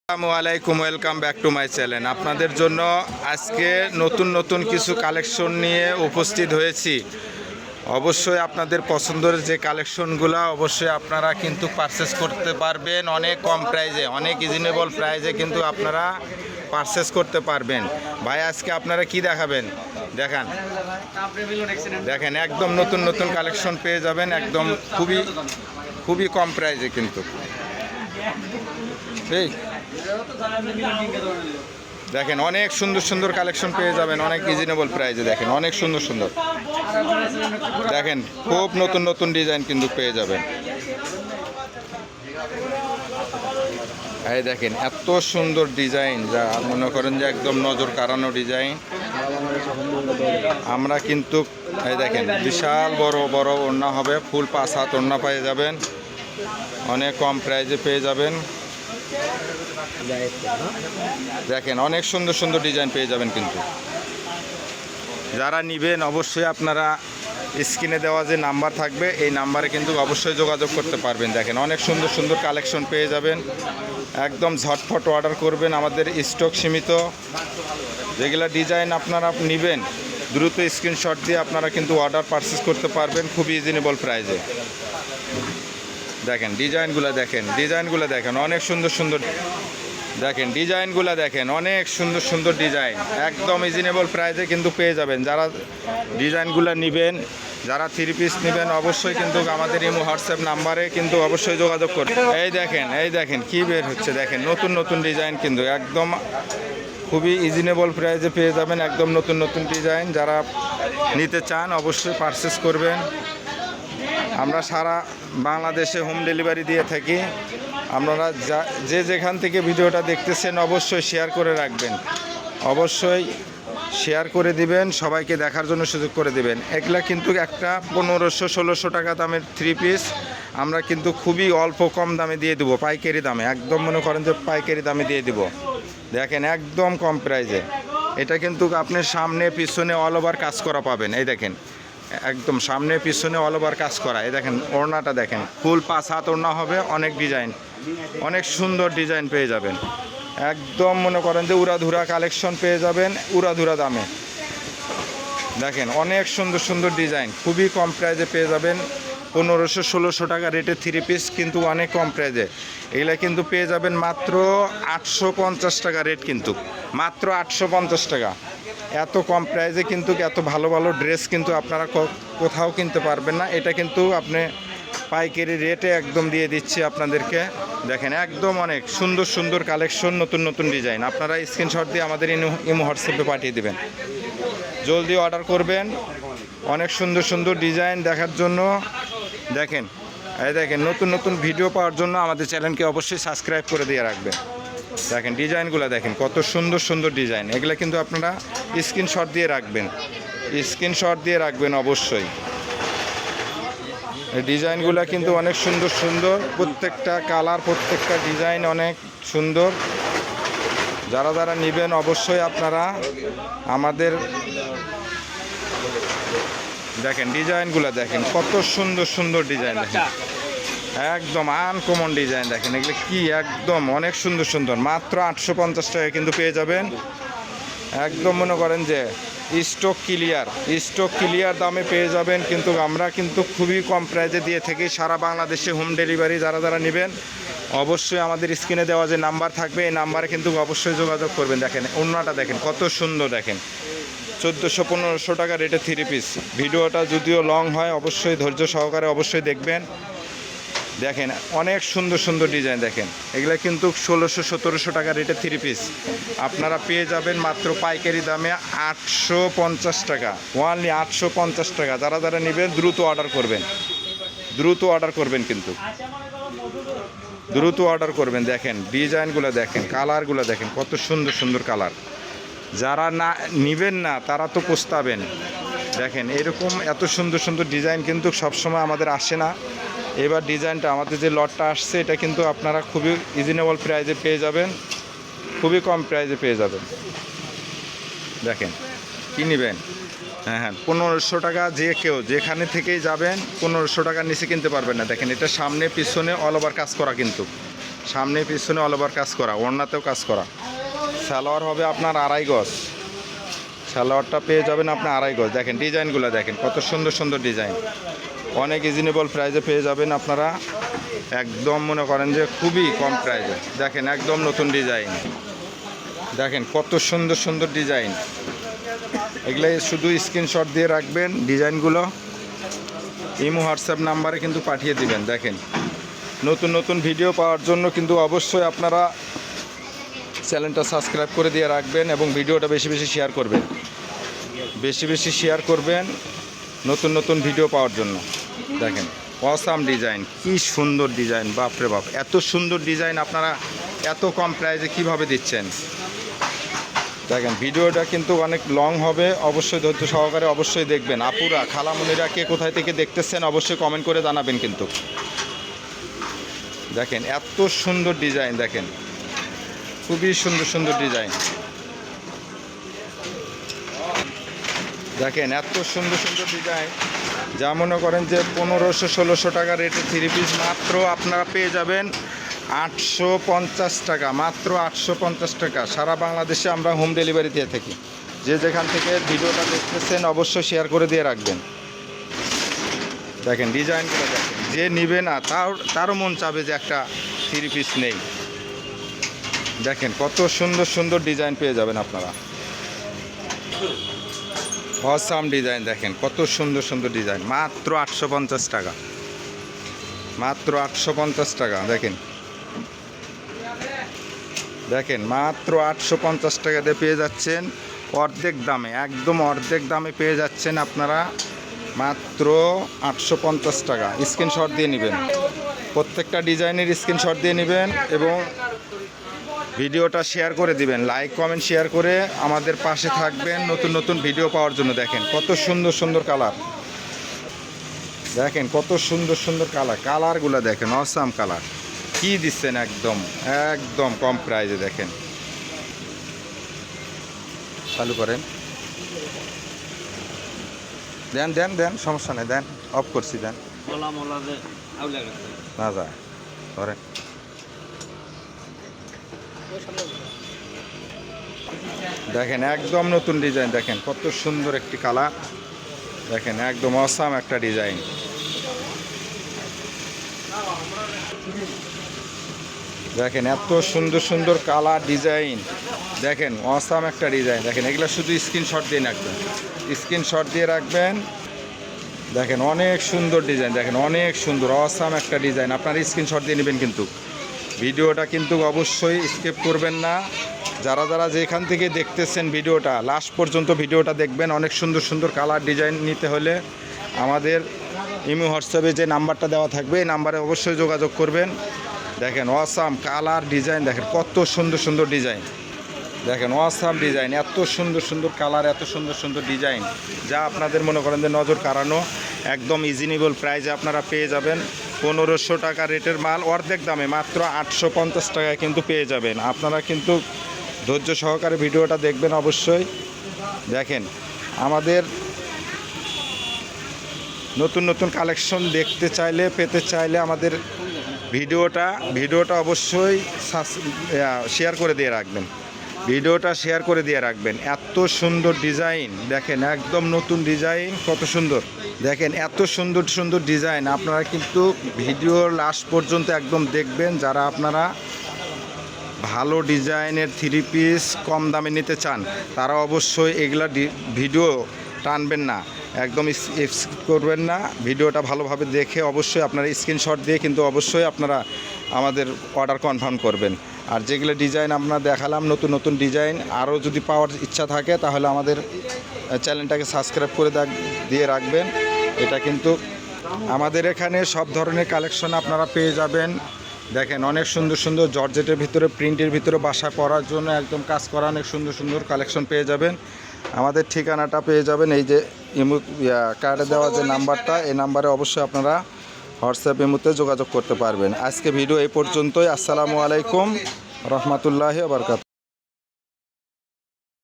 আসসালামু আলাইকুম, welcome back to my channel. আপনাদের জন্য আজকে নতুন নতুন কিছু কালেকশন নিয়ে উপস্থিত হয়েছি। অবশ্যই আপনাদের পছন্দের যে কালেকশনগুলো অবশ্যই আপনারা কিন্তু পারচেস করতে পারবেন অনেক কম প্রাইজে, অনেক রিজনেবল প্রাইজে কিন্তু আপনারা পারচেস করতে পারবেন। ভাই আজকে আপনারা কি দেখাবেন দেখান, দেখেন একদম নতুন নতুন কালেকশন পেয়ে যাবেন, একদম খুবই কম প্রাইজে কিন্তু। এই দেখেন অনেক সুন্দর সুন্দর কালেকশন পেয়ে যাবেন অনেক রিজনেবল প্রাইসে। দেখেন অনেক সুন্দর সুন্দর, দেখেন খুব নতুন নতুন ডিজাইন কিন্তু পেয়ে যাবেন। এই দেখেন এত সুন্দর ডিজাইন, যা মনে করেন যে একদম নজর কাড়ানো ডিজাইন। আমরা কিন্তু এই দেখেন বিশাল বড় বড় ওড়না হবে, ফুল 5 হাত ওড়না পেয়ে যাবেন, অনেক কম প্রাইসে পেয়ে যাবেন। দেখেন অনেক সুন্দর সুন্দর ডিজাইন পেয়ে যাবেন কিন্তু। যারা নেবেন অবশ্যই আপনারা স্ক্রিনে দেওয়া যে নাম্বার থাকবে এই নাম্বারে কিন্তু অবশ্যই যোগাযোগ করতে পারবেন। দেখেন অনেক সুন্দর সুন্দর কালেকশন পেয়ে যাবেন, একদম ঝটফট অর্ডার করবেন, আমাদের স্টক সীমিত। যেগুলো ডিজাইন আপনারা নেবেন দ্রুত স্ক্রিনশট দিয়ে আপনারা কিন্তু অর্ডার পারচেস করতে পারবেন খুবই রিজনেবল প্রাইসে। দেখেন ডিজাইনগুলো দেখেন অনেক সুন্দর সুন্দর, দেখেন ডিজাইনগুলো দেখেন অনেক সুন্দর সুন্দর ডিজাইন, একদম রিজনেবল প্রাইসে কিন্তু পেয়ে যাবেন। যারা ডিজাইনগুলো নেবেন, যারা 3 পিস নেবেন অবশ্যই কিন্তু আমাদের ইমো হোয়াটসঅ্যাপ নাম্বারে কিন্তু অবশ্যই যোগাযোগ করবেন। এই দেখেন কি বের হচ্ছে, দেখেন নতুন নতুন ডিজাইন কিন্তু একদম খুবই রিজনেবল প্রাইসে পেয়ে যাবেন, একদম নতুন নতুন ডিজাইন। যারা নিতে চান অবশ্যই পারচেস করবেন। আমরা সারা বাংলাদেশে হোম ডেলিভারি দিয়ে থাকি। আপনারা যেখান থেকে ভিডিওটা দেখতেছেন অবশ্যই শেয়ার করে রাখবেন, অবশ্যই শেয়ার করে দিবেন, সবাইকে দেখার জন্য সুযোগ করে দিবেন। এগুলা কিন্তু একটা 1500-1600 টাকা দামের 3 পিস আমরা কিন্তু খুবই অল্প কম দামে দিয়ে দেবো, পাইকারি দামে, একদম মনে করেন যে পাইকারি দামে দিয়ে দেবো। দেখেন একদম কম প্রাইসে। এটা কিন্তু আপনি সামনে পিছনে অল ওভার কাজ করা পাবেন। এই দেখেন একদম সামনে পিছনে অল ওভার কাজ করা। এই দেখেন ওড়নাটা দেখেন, ফুল 5 হাত ওড়না হবে, অনেক ডিজাইন, অনেক সুন্দর ডিজাইন পেয়ে যাবেন। একদম মনে করেন যে উড়াধুরা কালেকশন পেয়ে যাবেন উড়াধুরা দামে। দেখেন অনেক সুন্দর সুন্দর ডিজাইন খুবই কম প্রাইসে পেয়ে যাবেন। 1500-1600 টাকা রেটে 3 পিস কিন্তু অনেক কম প্রাইসে। এগুলা কিন্তু পেয়ে যাবেন মাত্র 850 টাকা রেট, কিন্তু মাত্র 850 টাকা। এত কম প্রাইসে কিন্তু এত ভালো ভালো ড্রেস কিন্তু আপনারা কোথাও কিনতে পারবেন না। এটা কিন্তু আপনি পাইকারি রেটে একদম দিয়ে দিচ্ছি আপনাদেরকে। দেখেন একদম অনেক সুন্দর সুন্দর কালেকশন, নতুন নতুন ডিজাইন। আপনারা স্ক্রিনশট দিয়ে আমাদের ইমো হোয়াটসঅ্যাপে পাঠিয়ে দেবেন, জলদি অর্ডার করবেন। অনেক সুন্দর সুন্দর ডিজাইন দেখার জন্য দেখেন, এই দেখেন নতুন নতুন ভিডিও পাওয়ার জন্য আমাদের চ্যানেলকে অবশ্যই সাবস্ক্রাইব করে দিয়ে রাখবেন। দেখেন ডিজাইনগুলো দেখেন কত সুন্দর সুন্দর ডিজাইন। এগুলো কিন্তু আপনারা স্ক্রিনশট দিয়ে রাখবেন অবশ্যই। এই ডিজাইনগুলো কিন্তু অনেক সুন্দর সুন্দর, প্রত্যেকটা কালার প্রত্যেকটা ডিজাইন অনেক সুন্দর। যারা নেবেন অবশ্যই আপনারা আমাদের দেখেন ডিজাইনগুলো দেখেন কত সুন্দর সুন্দর ডিজাইন, দেখেন একদম আনকমন ডিজাইন। দেখেন এগুলো কি একদম অনেক সুন্দর সুন্দর, মাত্র 850 টাকা কিন্তু পেয়ে যাবেন। একদম মনে করেন যে স্টক ক্লিয়ার দামে পেয়ে যাবেন। কিন্তু আমরা কিন্তু খুবই কম প্রাইসে দিয়ে থাকি সারা বাংলাদেশে হোম ডেলিভারি। যারা নেবেন অবশ্যই আমাদের স্ক্রিনে দেওয়া যে নাম্বার থাকবে এই নাম্বারে কিন্তু অবশ্যই যোগাযোগ করবেন। দেখেন ওড়নাটা দেখেন কত সুন্দর, দেখেন 1400-1500 টাকা রেটে 3 পিস। ভিডিওটা যদিও লং হয় অবশ্যই ধৈর্য সহকারে অবশ্যই দেখবেন। দেখেন অনেক সুন্দর সুন্দর ডিজাইন, দেখেন এগুলো কিন্তু 1600-1700 টাকা রেটে 3 পিস আপনারা পেয়ে যাবেন মাত্র পাইকারি দামে 850 টাকা, ওনলি 850 টাকা। যারা নেবেন দ্রুত অর্ডার করবেন কিন্তু দ্রুত অর্ডার করবেন। দেখেন ডিজাইনগুলো দেখেন, কালারগুলো দেখেন কত সুন্দর সুন্দর কালার। যারা নেবেন না তারা তো পস্তাবেন। দেখেন এরকম এত সুন্দর সুন্দর ডিজাইন কিন্তু সবসময় আমাদের আসে না। এবার ডিজাইনটা আমাদের যে লটটা আসছে এটা কিন্তু আপনারা খুবই রিজনেবল প্রাইসে পেয়ে যাবেন, খুবই কম প্রাইসে পেয়ে যাবেন। দেখেন কি নেবেন, হ্যাঁ 1500 টাকা, যে কেউ যেখানে থেকেই যাবেন 1500 টাকার নিচে কিনতে পারবেন না। দেখেন এটা সামনে পিছনে অল ওভার কাজ করা কিন্তু সামনে পিছনে অল ওভার কাজ করা, ওড়নাতেও কাজ করা। সালোয়ার হবে আপনার 2.5 গজ, সালোয়ারটা পেয়ে যাবেন আপনি 2.5 গজ। দেখেন ডিজাইনগুলো দেখেন কত সুন্দর সুন্দর ডিজাইন, অনেক রিজনেবল প্রাইসে পেয়ে যাবেন আপনারা, একদম মনে করেন যে খুবই কম প্রাইসে। দেখেন একদম নতুন ডিজাইন, দেখেন কত সুন্দর সুন্দর ডিজাইন। এগুলো শুধু স্ক্রিনশট দিয়ে রাখবেন, ডিজাইনগুলো ইমো হোয়াটসঅ্যাপ নাম্বারে কিন্তু পাঠিয়ে দিবেন। দেখেন নতুন নতুন ভিডিও পাওয়ার জন্য কিন্তু অবশ্যই আপনারা চ্যানেলটা সাবস্ক্রাইব করে দিয়ে রাখবেন এবং ভিডিওটা বেশি বেশি শেয়ার করবেন, বেশি বেশি শেয়ার করবেন নতুন নতুন ভিডিও পাওয়ার জন্য। দেখেন অসাম ডিজাইন, কি সুন্দর ডিজাইন, বাপরে বাপ, এত সুন্দর ডিজাইন আপনারা এত কম প্রাইসে কিভাবে দিচ্ছেন। দেখেন ভিডিওটা কিন্তু অনেক লং হবে, অবশ্যই ধৈর্য সহকারে অবশ্যই দেখবেন। আপুরা খালামুনিরা কে কোথায় থেকে দেখতেছেন অবশ্যই কমেন্ট করে জানাবেন কিন্তু। দেখেন এত সুন্দর ডিজাইন, দেখেন খুবই সুন্দর সুন্দর ডিজাইন। দেখেন এত সুন্দর সুন্দর ডিজাইন, যা মনে করেন যে 1500-1600 টাকা রেটে 3 পিস মাত্র আপনারা পেয়ে যাবেন 850 টাকা, মাত্র 850 টাকা। সারা বাংলাদেশে আমরা হোম ডেলিভারি দিয়ে থাকি। যে যেখান থেকে ভিডিওটা দেখতেছেন অবশ্যই শেয়ার করে দিয়ে রাখবেন। দেখেন ডিজাইনগুলো দেখেন, যে নিবে না তারও মন চাবে যে একটা 3 পিস নেই। দেখেন কত সুন্দর সুন্দর ডিজাইন পেয়ে যাবেন আপনারা, অসাম ডিজাইন। দেখেন কত সুন্দর সুন্দর ডিজাইন, মাত্র 850 টাকা, মাত্র 850 টাকা। দেখেন দেখেন মাত্র 850 টাকা দিয়ে পেয়ে যাচ্ছেন অর্ধেক দামে, একদম অর্ধেক দামে পেয়ে যাচ্ছেন আপনারা মাত্র 850 টাকা। স্ক্রিনশট দিয়ে নেবেন, প্রত্যেকটা ডিজাইনের স্ক্রিনশট দিয়ে নেবেন এবং ভিডিওটা শেয়ার করে দিবেন, লাইক কমেন্ট শেয়ার করে আমাদের পাশে থাকবেন নতুন নতুন ভিডিও পাওয়ার জন্য। দেখেন কত সুন্দর সুন্দর কালার, দেখেন কত সুন্দর সুন্দর কালার, কালারগুলো দেখেন অসাম কালার, কি দিচ্ছেন একদম একদম কম প্রাইসে। দেখেন চালু করেন, দেন দেন দেন, সমস্যা নেই, দেন, অফ করছি, দেন না যা ধরেন। দেখেন একদম নতুন ডিজাইন, দেখেন কত সুন্দর একটি কালার, দেখেন একদম অসাম একটা ডিজাইন। দেখেন এত সুন্দর সুন্দর কালার ডিজাইন, দেখেন অসাম একটা ডিজাইন। দেখেন এগুলো শুধু স্ক্রিনশট দিয়ে রাখবেন, স্ক্রিনশট দিয়ে রাখবেন। দেখেন অনেক সুন্দর ডিজাইন, দেখেন অনেক সুন্দর অসাম একটা ডিজাইন, আপনার স্ক্রিনশট দিয়ে নেবেন কিন্তু। ভিডিওটা কিন্তু অবশ্যই স্কিপ করবেন না, যারা যারা যেখান থেকে দেখতেছেন ভিডিওটা লাস্ট পর্যন্ত ভিডিওটা দেখবেন। অনেক সুন্দর সুন্দর কালার ডিজাইন নিতে হলে আমাদের ইমো হোয়াটসঅ্যাপে যে নাম্বারটা দেওয়া থাকবে এই নাম্বারে অবশ্যই যোগাযোগ করবেন। দেখেন অসাম কালার ডিজাইন, দেখেন কত সুন্দর সুন্দর ডিজাইন, দেখেন অসাম ডিজাইন, এত সুন্দর সুন্দর কালার, এত সুন্দর সুন্দর ডিজাইন, যা আপনাদের মনে করেন যে নজর কাড়ানো। একদম রিজনেবল প্রাইসে আপনারা পেয়ে যাবেন 1500 টাকা রেটের মাল অর্ধেক দামে মাত্র 850 টাকায় কিন্তু পেয়ে যাবেন। আপনারা কিন্তু ধৈর্য সহকারে ভিডিওটা দেখবেন অবশ্যই। দেখেন আমাদের নতুন নতুন কালেকশন দেখতে চাইলে পেতে চাইলে আমাদের ভিডিওটা অবশ্যই শেয়ার করে দিয়ে রাখবেন, ভিডিওটা শেয়ার করে দিয়ে রাখবেন। এত সুন্দর ডিজাইন, দেখেন একদম নতুন ডিজাইন, কত সুন্দর, দেখেন এত সুন্দর সুন্দর ডিজাইন। আপনারা কিন্তু ভিডিওর লাস্ট পর্যন্ত একদম দেখবেন। যারা আপনারা ভালো ডিজাইনের 3 পিস কম দামে নিতে চান তারা অবশ্যই এগুলা ভিডিও টানবেন না, একদম স্কিপ করবেন না, ভিডিওটা ভালোভাবে দেখে অবশ্যই আপনারা স্ক্রিনশট দিয়ে কিন্তু অবশ্যই আপনারা আমাদের অর্ডার কনফার্ম করবেন। আর যেগুলো ডিজাইন আমরা দেখালাম নতুন নতুন ডিজাইন আরও যদি পাওয়ার ইচ্ছা থাকে তাহলে আমাদের চ্যানেলটাকে সাবস্ক্রাইব করে দিয়ে রাখবেন। এটা কিন্তু আমাদের এখানে সব ধরনের কালেকশন আপনারা পেয়ে যাবেন। দেখেন অনেক সুন্দর সুন্দর জর্জেটের ভিতরে, প্রিন্টের ভিতরে বাসায় পরার জন্য একদম কাজ করা অনেক সুন্দর সুন্দর কালেকশন পেয়ে যাবেন। আমাদের ঠিকানাটা পেয়ে যাবেন এই যে কার্ডে দেওয়া যে নাম্বারটা, এই নাম্বারে অবশ্যই আপনারা হোয়াটসঅ্যাপ ইমোতে যোগাযোগ করতে পারবেন। আজকে ভিডিও এই পর্যন্তই। আসসালামু আলাইকুম রহমতুল্লাহি ওয়া বারাকাতুহু।